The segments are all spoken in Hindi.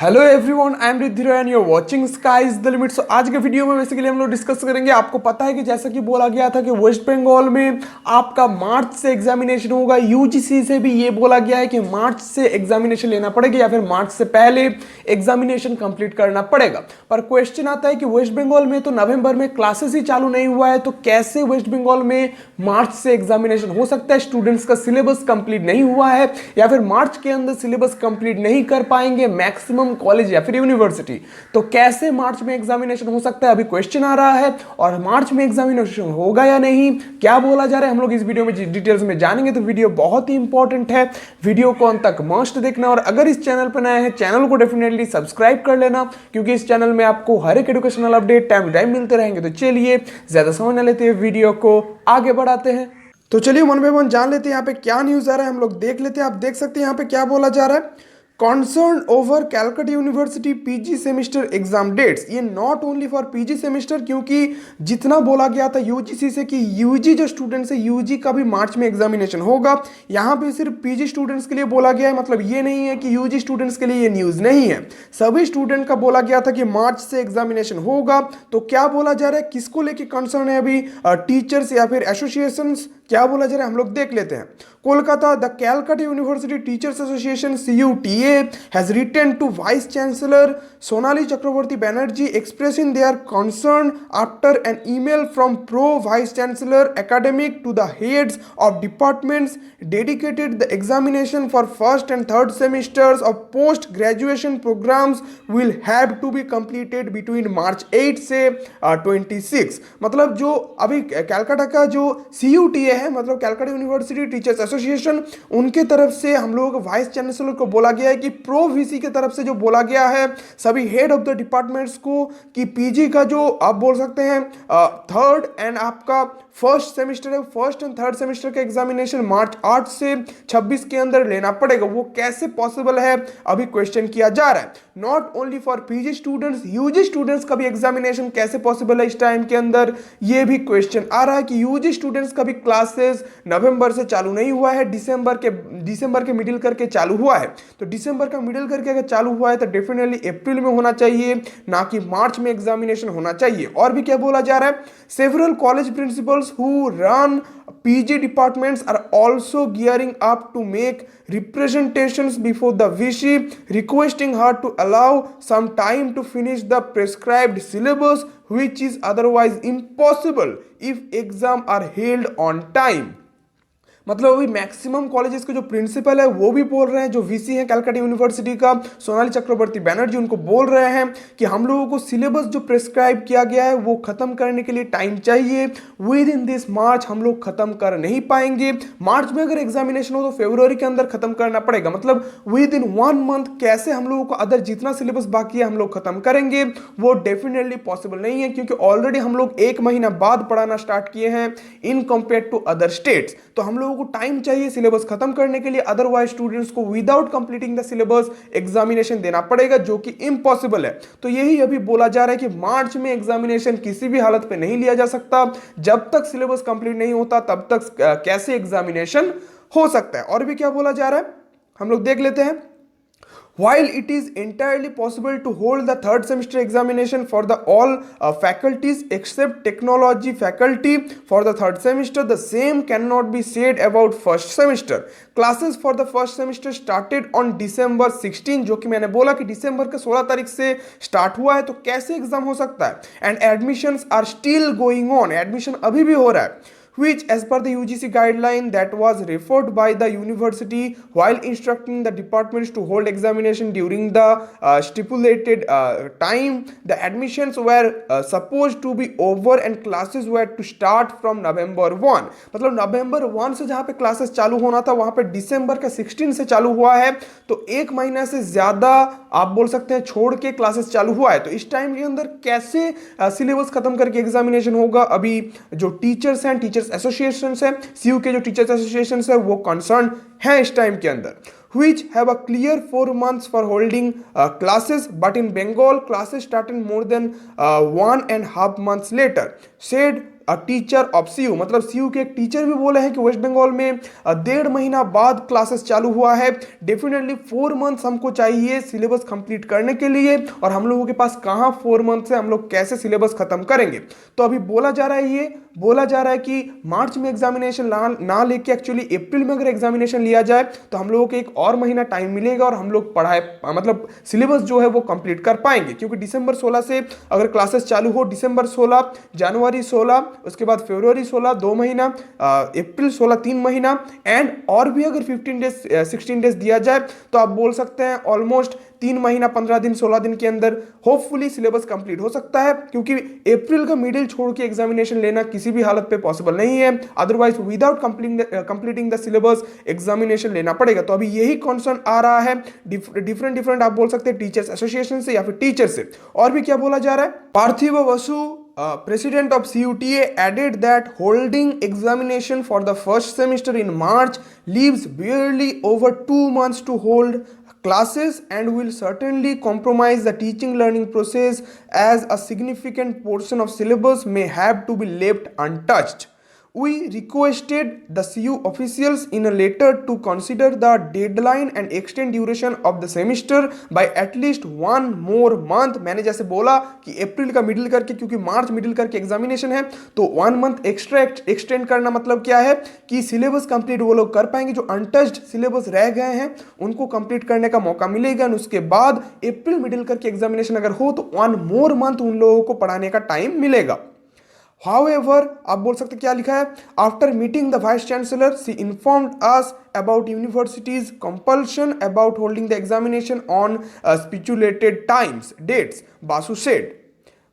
Hello everyone, I am Riddhi Roy and you are watching sky is the limit. So आज के वीडियो में बेसिकली हम लोग डिस्कस करेंगे। आपको पता है कि जैसा कि बोला गया था कि वेस्ट बंगाल में आपका मार्च से एग्जामिनेशन होगा। यूजीसी से भी ये बोला गया है कि मार्च से एग्जामिनेशन लेना पड़ेगा या फिर मार्च से पहले एग्जामिनेशन कंप्लीट करना पड़ेगा। पर क्वेश्चन आता है कि वेस्ट बंगाल में तो नवंबर में क्लासेस ही चालू नहीं हुआ है, तो कैसे वेस्ट बंगाल में मार्च से एग्जामिनेशन हो सकता है? स्टूडेंट्स का सिलेबस कंप्लीट नहीं हुआ है या फिर मार्च के अंदर सिलेबस कंप्लीट नहीं कर पाएंगे मैक्सिमम कॉलेज या फिर यूनिवर्सिटी, तो कैसे मार्च में एग्जामिनेशन हो सकता है? अभी क्वेश्चन आ रहा है और मार्च में एग्जामिनेशन होगा या नहीं, क्या बोला जा रहा है, हम लोग इस वीडियो में डिटेल्स में जानेंगे। तो वीडियो बहुत ही इंपॉर्टेंट है, वीडियो को अंत तक मस्ट देखना। और अगर इस चैनल पर नए हैं, चैनल को डेफिनेटली सब्सक्राइब कर लेना, क्योंकि इस चैनल में आपको हर एक educational update time to time मिलते रहेंगे। तो चलिए ज्यादा समय न लेते हुए वीडियो को आगे बढ़ाते हैं। तो चलिए वन बाय वन जान लेते हैं यहाँ पे क्या न्यूज आ रहा है, हम लोग देख लेते हैं। आप देख सकते हैं यहाँ पे क्या बोला जा रहा है। Concern over Calcutta University PG semester exam dates. ये not only for PG semester, क्योंकि जितना बोला गया था यूजीसी से कि यूजी जो स्टूडेंट्स है यूजी का भी मार्च में एग्जामिनेशन होगा, यहाँ पे सिर्फ पीजी स्टूडेंट्स के लिए बोला गया है। मतलब ये नहीं है कि यूजी स्टूडेंट्स के लिए ये न्यूज नहीं है, सभी स्टूडेंट का बोला गया था कि मार्च से एग्जामिनेशन होगा। तो क्या बोला जा रहा है, किसको लेके कंसर्न है अभी? टीचर्स या फिर एसोसिएशन, क्या बोला जा रहा है हम लोग देख लेते हैं। Kolkata, the Calcutta university teachers association CUTA has written to Vice Chancellor Sonali Chakraborty Banerjee expressing their concern after an email from pro Vice Chancellor academic to the heads of departments dedicated the examination for first and third semesters of post graduation programs will have to be completed between March 8 से 26। मतलब जो अभी कैलकाटा का जो CUTA है, मतलब कैलकाटा यूनिवर्सिटी टीचर्स एसोसिएशन, उनके तरफ से हम लोग वाइस चांसलर को बोला गया है कि प्रो वीसी की तरफ से जो बोला गया है सभी हेड ऑफ द डिपार्टमेंट्स को कि पीजी का जो आप बोल सकते हैं थर्ड एंड आपका फर्स्ट सेमेस्टर है, फर्स्ट एंड थर्ड सेमेस्टर का एग्जामिनेशन मार्च 8 से 26 के अंदर लेना पड़ेगा। वो कैसे पॉसिबल है अभी क्वेश्चन किया जा रहा है। Not only for PG students, UG students का भी एग्जामिनेशन कैसे पॉसिबल है इस टाइम के अंदर, ये भी क्वेश्चन आ रहा है कि यूजी स्टूडेंट्स का भी क्लासेस नवंबर से चालू नहीं हुआ है, दिसंबर के मिडिल करके चालू हुआ है। तो दिसंबर का मिडिल करके अगर चालू हुआ है तो डेफिनेटली अप्रैल में होना चाहिए, ना कि मार्च में एग्जामिनेशन होना चाहिए। और भी क्या बोला जा रहा है, several college principles who run PG departments are also gearing up to make representations before the VC, requesting her to allow some time to finish the prescribed syllabus, which is otherwise impossible if exams are held on time। मतलब अभी मैक्सिमम कॉलेजेस के जो प्रिंसिपल है वो भी बोल रहे हैं, जो वीसी है कैलकाटा यूनिवर्सिटी का सोनाली चक्रवर्ती बैनर्जी, उनको बोल रहे हैं कि हम लोगों को सिलेबस जो प्रिस्क्राइब किया गया है वो खत्म करने के लिए टाइम चाहिए। विद इन दिस मार्च हम लोग खत्म कर नहीं पाएंगे। मार्च में अगर एग्जामिनेशन हो तो फरवरी के अंदर खत्म करना पड़ेगा। मतलब विद इन 1 मंथ कैसे हम लोगों को अदर जितना सिलेबस बाकी है हम लोग खत्म करेंगे, वो डेफिनेटली पॉसिबल नहीं है, क्योंकि ऑलरेडी हम लोग 1 महीना बाद पढ़ाना स्टार्ट किए हैं in compare to other states. तो हम लोग को टाइम चाहिए सिलेबस खत्म करने के लिए, अदरवाइज स्टूडेंट्स को without completing the syllabus examination देना पड़ेगा, जो कि इम्पॉसिबल है। तो यही अभी बोला जा रहा है कि मार्च में एग्जामिनेशन किसी भी हालत पे नहीं लिया जा सकता, जब तक सिलेबस कंप्लीट नहीं होता तब तक कैसे एग्जामिनेशन हो सकता है। और भी क्या बोला जा रहा है हम लोग देख लेते हैं। While it is entirely possible to hold the third semester examination for the all faculties except technology faculty for the third semester, the same cannot be said about first semester. Classes for the first semester started on December 16, जो कि मैंने बोला कि दिसंबर के 16 तारीख से स्टार्ट हुआ है, तो कैसे एग्जाम हो सकता है? And admissions are still going on, admission अभी भी हो रहा है, which as per the UGC guideline that was referred by the university while instructing the departments to hold examination during the stipulated time, the admissions were supposed to be over and classes were to start from November 1। मतलब नवंबर 1 से जहाँ पे क्लासेस चालू होना था वहाँ पे दिसंबर का 16 से चालू हुआ है, तो 1 महीना से ज़्यादा आप बोल सकते हैं छोड़ के क्लासेस चालू हुआ है। तो इस टाइम के अंदर कैसे सिलेबस खत्म करके एग्जामिनेशन होगा? अभी जो टीचर्स हैं, टीचर्स एसोसिएशन है, सीयू के जो टीचर्स एसोसिएशन है वो कंसर्न है इस टाइम के अंदर, which have a clear 4 months for holding classes, but in Bengal classes started more than 1.5 months later, said a teacher of CU, मतलब सीयू के एक टीचर भी बोले हैं कि वेस्ट बंगाल में 1.5 महीना बाद क्लासेस चालू हुआ है। डेफिनेटली 4 मंथ्स हमको चाहिए सिलेबस कंप्लीट करने के लिए, और हम लोगों के पास कहाँ 4 मंथ से हम लोग कैसे सिलेबस खत्म करेंगे। तो अभी बोला जा रहा है, ये बोला जा रहा है कि मार्च में एग्जामिनेशन ना लेके एक्चुअली अप्रैल में अगर एग्जामिनेशन लिया जाए तो हम लोगों को एक और महीना टाइम मिलेगा और हम लोग पढ़ाई मतलब सिलेबस जो है वो कंप्लीट कर पाएंगे। क्योंकि दिसंबर 16 से अगर क्लासेस चालू हो, दिसंबर 16, जनवरी 16, उसके बाद फरवरी 16 2 महीना, अप्रैल 16 3 महीना, एंड और भी अगर 15 डेज 16 डेज दिया जाए तो आप बोल सकते हैं ऑलमोस्ट 3 महीना 15 दिन 16 दिन के अंदर होपफुली सिलेबस कंप्लीट हो सकता है। क्योंकि अप्रैल का मिडिल छोड़ के एग्जामिनेशन लेना किसी भी हालत पे पॉसिबल नहीं है, otherwise without completing the syllabus examination लेना पड़ेगा। तो अभी यही कंसर्न आ रहा है डिफरेंट आप बोल सकते हैं टीचर्स एसोसिएशन से या फिर टीचर से। और भी क्या बोला जा रहा है, पार्थिव Basu, president of CUTA, added that holding examination for the first semester in March leaves barely over 2 months to hold classes and will certainly compromise the teaching learning process, as a significant portion of syllabus may have to be left untouched. We requested the CU officials in a letter to consider the deadline and extend duration of the semester by at least 1 more month। मैंने जैसे बोला कि अप्रैल का मिडिल करके, क्योंकि मार्च मिडिल करके एग्जामिनेशन है, तो 1 मंथ एक्स्ट्रा एक्सटेंड करना मतलब क्या है कि सिलेबस कंप्लीट वो लोग कर पाएंगे, जो अनटच्ड सिलेबस रह गए हैं उनको कंप्लीट करने का मौका मिलेगा। उसके बाद अप्रैल मिडिल करके एग्जामिनेशन अगर हो तो 1 मोर मंथ उन लोगों को पढ़ाने का टाइम मिलेगा। However, आप बोल सकते क्या लिखा है, after meeting the vice chancellor she informed us about universities compulsion about holding the examination on stipulated times dates, Basu said.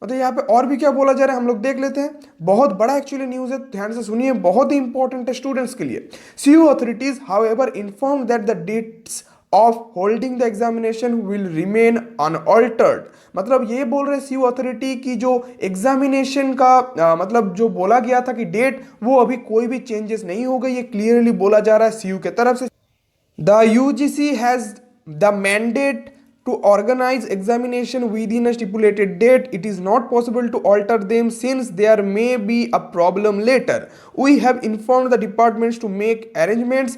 मतलब यहाँ पे और भी क्या बोला जा रहा है हम लोग देख लेते हैं। बहुत बड़ा एक्चुअली न्यूज है, ध्यान से सुनिए, बहुत ही इंपॉर्टेंट है स्टूडेंट्स के लिए। CU authorities however inform that the dates of holding the examination will remain unaltered. मतलब ये बोल रहे सीयू अथॉरिटी की जो एग्जामिनेशन का मतलब जो बोला गया था कि डेट, वो अभी कोई भी चेंजेस नहीं होगा, ये क्लियरली बोला जा रहा है सीयू के तरफ से। The UGC has the mandate to organize examination within a stipulated date. It is not possible to alter them since there may be a problem later. We have informed the departments to make arrangements,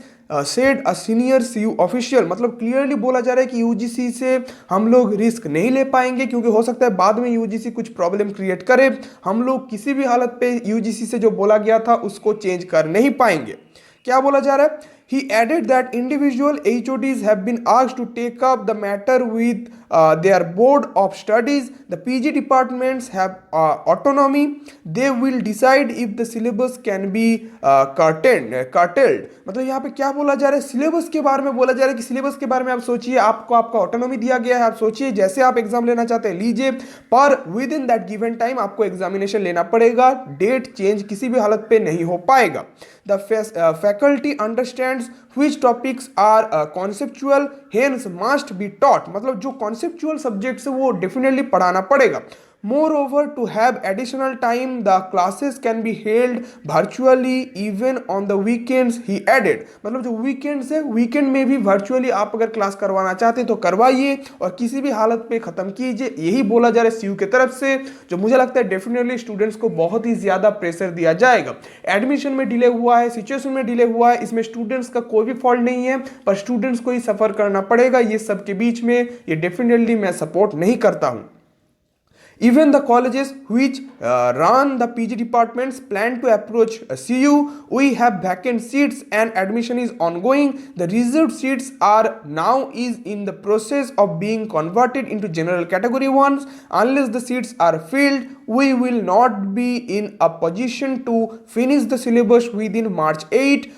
said a senior CU official। मतलब क्लियरली बोला जा रहा है कि यूजीसी से हम लोग रिस्क नहीं ले पाएंगे, क्योंकि हो सकता है बाद में यूजीसी कुछ प्रॉब्लम क्रिएट करे, हम लोग किसी भी हालत पे यूजीसी से जो बोला गया था उसको चेंज कर नहीं पाएंगे। क्या बोला जा रहा है, he added that individual HODs have been asked to take up the matter with their board of studies. The PG departments have autonomy. They will decide if the syllabus can be curtailed। मतलब यहाँ पे क्या बोला जा रहा है, सिलेबस के बारे में बोला जा रहा है कि सिलेबस के बारे में आप सोचिए, आपको आपका ऑटोनॉमी दिया गया है, आप सोचिए जैसे आप एग्जाम लेना चाहते हैं लीजिए, पर with in that given time आपको एग्जामिनेशन लेना पड़ेगा, डेट चेंज किसी भी हालत पे नहीं हो पाएगा। The faculty understands which topics are conceptual, hence must be taught। मतलब जो conceptual subjects है वो definitely पढ़ाना पड़ेगा। Moreover, to have additional time, the classes can be held virtually even on the weekends, he added। मतलब जो weekends है, weekend में भी virtually आप अगर क्लास करवाना चाहते हैं तो करवाइए और किसी भी हालत पे खत्म कीजिए, यही बोला जा रहा है सीयू की तरफ से, जो मुझे लगता है डेफिनेटली स्टूडेंट्स को बहुत ही ज्यादा प्रेशर दिया जाएगा। एडमिशन में डिले हुआ है, सिचुएशन में डिले हुआ है, इसमें स्टूडेंट्स का कोई भी फॉल्ट नहीं है, पर स्टूडेंट्स को ही सफर करना पड़ेगा। ये सब के बीच में ये डेफिनेटली मैं सपोर्ट नहीं करता हूं। Even the colleges which run the PG departments plan to approach CU. We have vacant seats and admission is ongoing. The reserved seats are now is in the process of being converted into general category ones. Unless the seats are filled, we will not be in a position to finish the syllabus within March 8.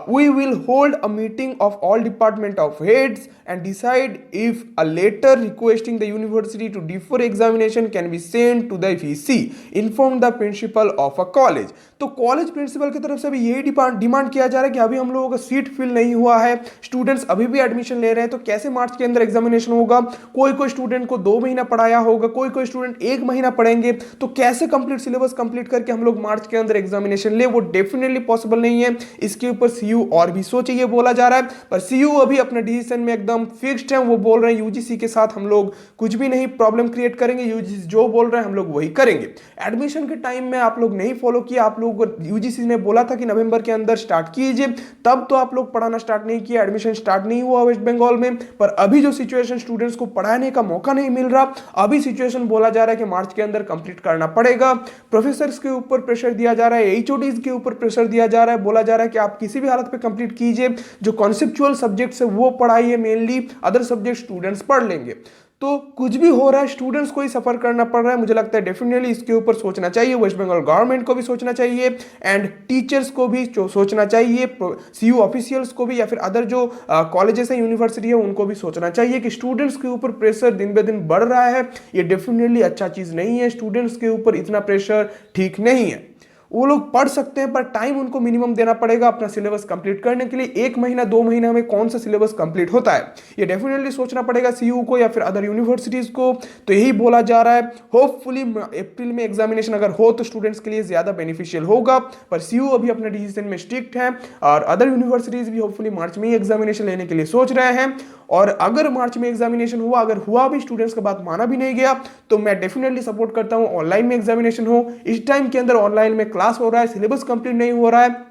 We will hold a meeting of all department of heads and decide if a letter requesting the university to defer examination can be sent to the VC, inform the principal of a college। तो कॉलेज प्रिंसिपल की तरफ से भी यही डिमांड किया जा रहा है कि अभी हम लोगों का सीट फिल नहीं हुआ है, स्टूडेंट्स अभी भी एडमिशन ले रहे हैं, तो कैसे मार्च के अंदर एग्जामिनेशन होगा। कोई कोई स्टूडेंट को 2 महीना पढ़ाया होगा, कोई कोई स्टूडेंट 1 महीना पढ़ेंगे, तो कैसे कंप्लीट सिलेबस कंप्लीट करके हम लोग मार्च के अंदर एग्जामिनेशन ले, वो डेफिनेटली पॉसिबल नहीं है। इसके ऊपर सीयू और भी सोचे, ये बोला जा रहा है, पर सीयू अभी अपने डिसीजन में एकदम फिक्स्ड है। वो बोल रहे हैं यूजीसी के साथ हम लोग कुछ भी नहीं प्रॉब्लम क्रिएट करेंगे, यूजीसी जो बोल रहे हैं हम लोग वही करेंगे। एडमिशन के टाइम में आप लोग नहीं फॉलो किया, आप लोग यूजीसी ने बोला था कि नवंबर के अंदर स्टार्ट कीजिए, तब तो आप लोग पढ़ाना स्टार्ट नहीं किया, एडमिशन स्टार्ट नहीं हुआ वेस्ट बंगाल में। पर अभी जो सिचुएशन, स्टूडेंट्स को पढ़ाने का मौका नहीं मिल रहा, अभी सिचुएशन बोला जा रहा है कि मार्च के अंदर कंप्लीट करना पड़ेगा। प्रोफेसर्स के ऊपर प्रेशर दिया जा रहा है, एचओडीज के ऊपर प्रेशर दिया जा रहा है, बोला जा रहा है कि आप किसी भी हालत पे कंप्लीट कीजिए, जो कॉन्सेप्चुअल सब्जेक्ट्स है वो पढ़ाइए, मेनली अदर सब्जेक्ट स्टूडेंट्स पढ़ लेंगे। तो कुछ भी हो रहा है, स्टूडेंट्स को ही सफर करना पड़ रहा है। मुझे लगता है डेफिनेटली इसके ऊपर सोचना चाहिए, वेस्ट बंगाल गवर्नमेंट को भी सोचना चाहिए एंड टीचर्स को भी सोचना चाहिए, सीयू ऑफिशियल्स को भी, या फिर अदर जो कॉलेजेस है, यूनिवर्सिटी है, उनको भी सोचना चाहिए कि स्टूडेंट्स के ऊपर प्रेशर दिन ब दिन बढ़ रहा है। ये डेफिनेटली अच्छा चीज नहीं है, स्टूडेंट्स के ऊपर इतना प्रेशर ठीक नहीं है। वो लोग पढ़ सकते हैं पर टाइम उनको मिनिमम देना पड़ेगा अपना सिलेबस कंप्लीट करने के लिए। 1 महीना 2 महीना में कौन सा सिलेबस कंप्लीट होता है, ये डेफिनेटली सोचना पड़ेगा सीयू को या फिर अदर यूनिवर्सिटीज को। तो यही बोला जा रहा है, होपफुली अप्रैल में एग्जामिनेशन अगर हो तो स्टूडेंट्स के लिए ज्यादा बेनिफिशियल होगा। पर सीयू अभी अपने डिसीजन में स्ट्रिक्ट है और अदर यूनिवर्सिटीज भी होपफुली मार्च में ही एग्जामिनेशन लेने के लिए सोच रहे हैं। और अगर मार्च में एग्जामिनेशन हुआ, अगर हुआ भी, स्टूडेंट्स का बात माना भी नहीं गया, तो मैं डेफिनेटली सपोर्ट करता हूं ऑनलाइन में एग्जामिनेशन हो। इस टाइम के अंदर ऑनलाइन में क्लास हो रहा है, सिलेबस कंप्लीट नहीं हो रहा है,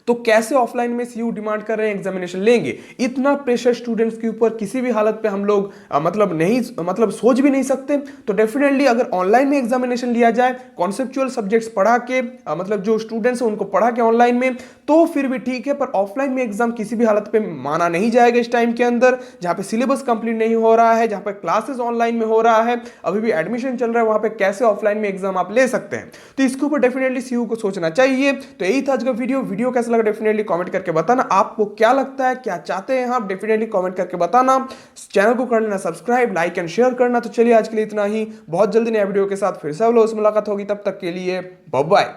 तो कैसे ऑफलाइन में सीयू डिमांड कर रहे हैं एग्जामिनेशन लेंगे। इतना प्रेशर स्टूडेंट्स के ऊपर किसी भी हालत पे हम लोग मतलब सोच भी नहीं सकते। तो डेफिनेटली अगर ऑनलाइन में एग्जामिनेशन लिया जाए, कॉन्सेप्चुअल सब्जेक्ट्स पढ़ा के, मतलब जो स्टूडेंट्स हैं उनको पढ़ा के ऑनलाइन में, तो फिर भी ठीक है। पर ऑफलाइन में एग्जाम किसी भी हालत पे माना नहीं जाएगा इस टाइम के अंदर, जहां पे सिलेबस कंप्लीट नहीं हो रहा है, जहां पे क्लासेस ऑनलाइन में हो रहा है, अभी भी एडमिशन चल रहा है, वहां पे कैसे ऑफलाइन में एग्जाम आप ले सकते हैं। तो इसके ऊपर डेफिनेटली सीयू को सोचना चाहिए। तो यही था आज का वीडियो कैसा लगा डेफिनेटली कमेंट करके बताना। आपको क्या लगता है, क्या चाहते हैं आप, डेफिनेटली कमेंट करके बताना। चैनल को कर लेना सब्सक्राइब, लाइक एंड शेयर करना। तो चलिए आज के लिए इतना ही, बहुत जल्दी नया वीडियो के साथ फिर से मुलाकात होगी, तब तक के लिए बाय बाय।